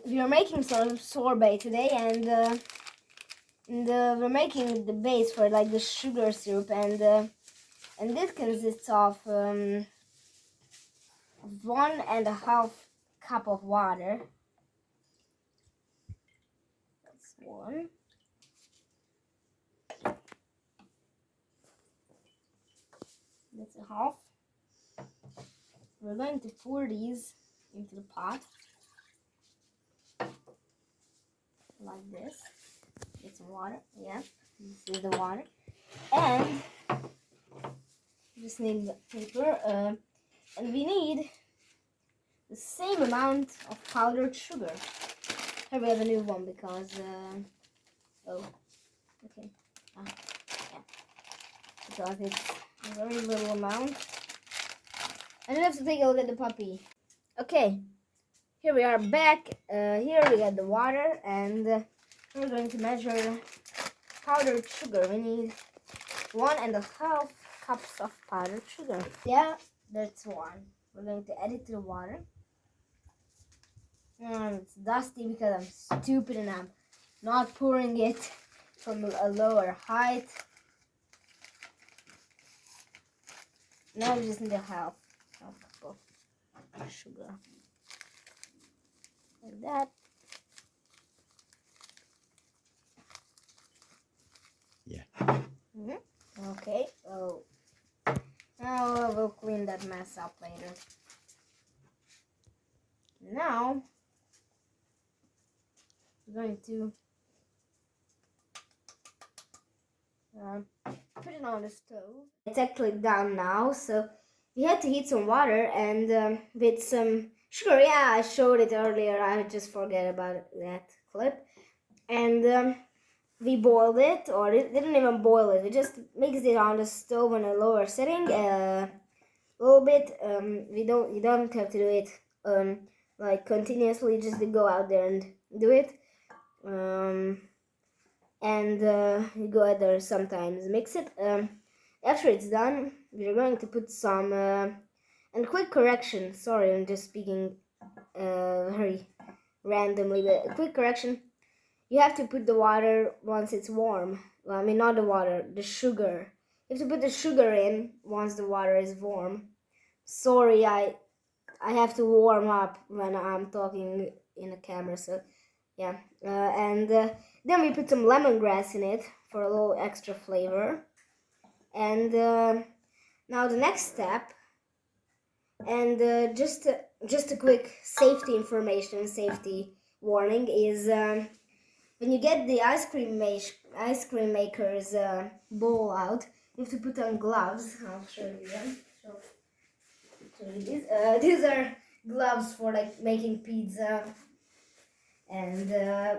we are making some sorbet today, and we're making the base for like the sugar syrup, and this consists of 1.5 cup of water. That's one. That's a half. We're going to pour these into the pot like this. Get some water. Yeah, this is the water, and we just need the paper. And we need the same amount of powdered sugar. Here we have a new one because oh, okay, yeah, because it's a very little amount. And I have to take a look at the puppy. Okay, here we are back. Here we got the water, and we're going to measure powdered sugar. We need 1.5 cups of powdered sugar. Yeah, that's one. We're going to add it to the water. It's dusty because I'm stupid and I'm not pouring it from a lower height. Now we just need a half cup of sugar. Like that. Yeah. Okay. Oh. Now we'll clean that mess up later. Now we're going to put it on the stove. It's actually done now, so we had to heat some water and with some sugar. Yeah, I showed it earlier. I just forget about that clip. And we boiled it, or it didn't even boil it. We just mixed it on the stove on a lower setting a little bit. You don't have to do it like continuously. Just to go out there and do it. And you go out there sometimes mix it. After it's done, we're going to put some and quick correction. Sorry, I'm just speaking very randomly, but a quick correction. You have to put the water once it's warm. Well, I mean, not the water, the sugar. You have to put the sugar in once the water is warm. Sorry, I have to warm up when I'm talking in a camera, so yeah. And then we put some lemongrass in it for a little extra flavor. And now the next step, and just a quick safety information, safety warning is when you get the ice cream maker's bowl out, you have to put on gloves. I'll show you them. Show you these. These are gloves for like making pizza, and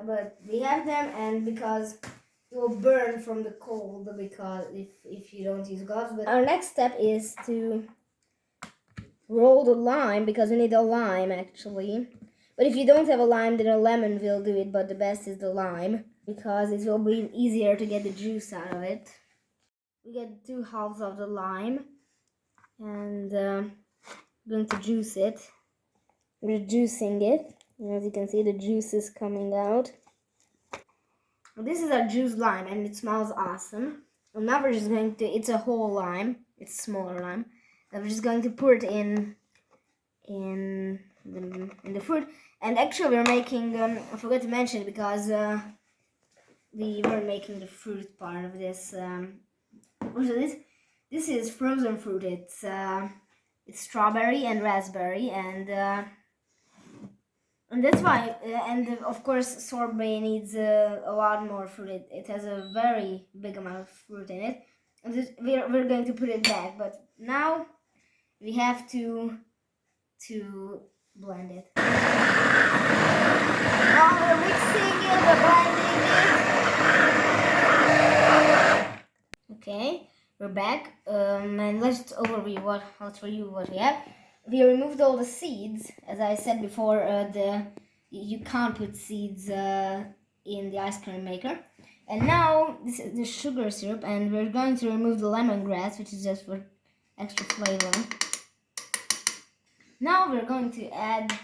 but we have them, and because it will burn from the cold because if you don't use gloves. But our next step is to roll the lime, because we need a lime actually. But if you don't have a lime, then a lemon will do it, but the best is the lime, because it will be easier to get the juice out of it. We get 2 halves of the lime, and I'm going to juice it. We're juicing it. As you can see, the juice is coming out. This is our juiced lime, and it smells awesome. And now we're just going to, it's a whole lime, it's a smaller lime. And we're just going to pour it in the fruit. And actually we're making, I forgot to mention, because we were making the fruit part of this. This is frozen fruit. It's strawberry and raspberry, and that's why, and of course sorbet needs a lot more fruit. It has a very big amount of fruit in it, and we're going to put it back. But now we have to blend it. Now we're mixing it, we're blending it. Okay, we're back, and let's overview what we have. We removed all the seeds. As I said before, you can't put seeds in the ice cream maker. And now this is the sugar syrup, and we're going to remove the lemongrass, which is just for extra flavor. Now we're going to add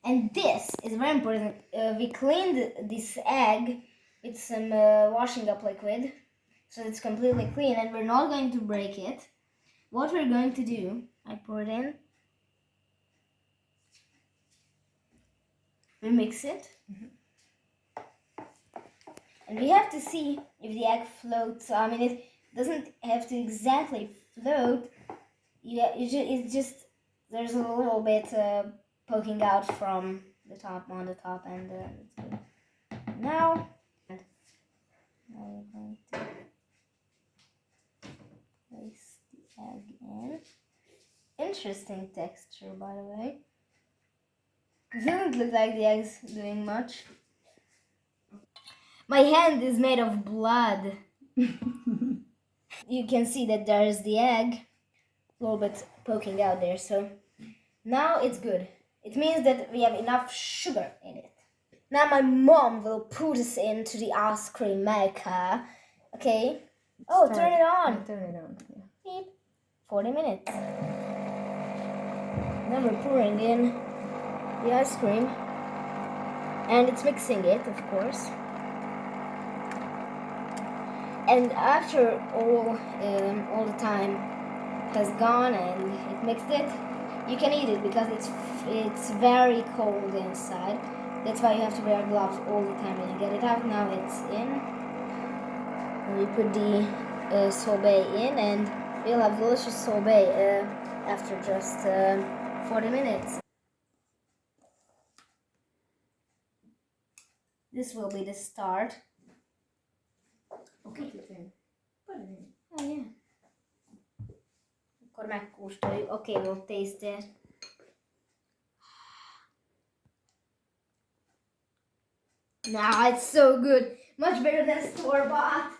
And this is very important. We cleaned this egg with some washing up liquid, so it's completely clean, and we're not going to break it. What we're going to do, I pour it in. We mix it. And we have to see if the egg floats. I mean, it doesn't have to exactly float. It's just, there's a little bit poking out from the top, on the top, and it's good. Now we're going to place the egg in. Interesting texture, by the way. It doesn't look like the egg's doing much. My hand is made of blood. You can see that there's the egg a little bit poking out there, so now it's good. It means that we have enough sugar in it. Now my mom will put us into the ice cream maker. Okay? Oh, turn it on. Turn it on. Yeah. Beep. 40 minutes. Then we're pouring in the ice cream. And it's mixing it, of course. And after all the time has gone and it mixed it, you can eat it because it's very cold inside. That's why you have to wear gloves all the time when you get it out. Now it's in. And we put the sorbet in, and we'll have delicious sorbet after just 40 minutes. This will be the start. Okay. Put it in. Oh yeah. Akkor megkóstoljuk. Okay, we'll taste it. Nah, it's so good. Much better than store-bought.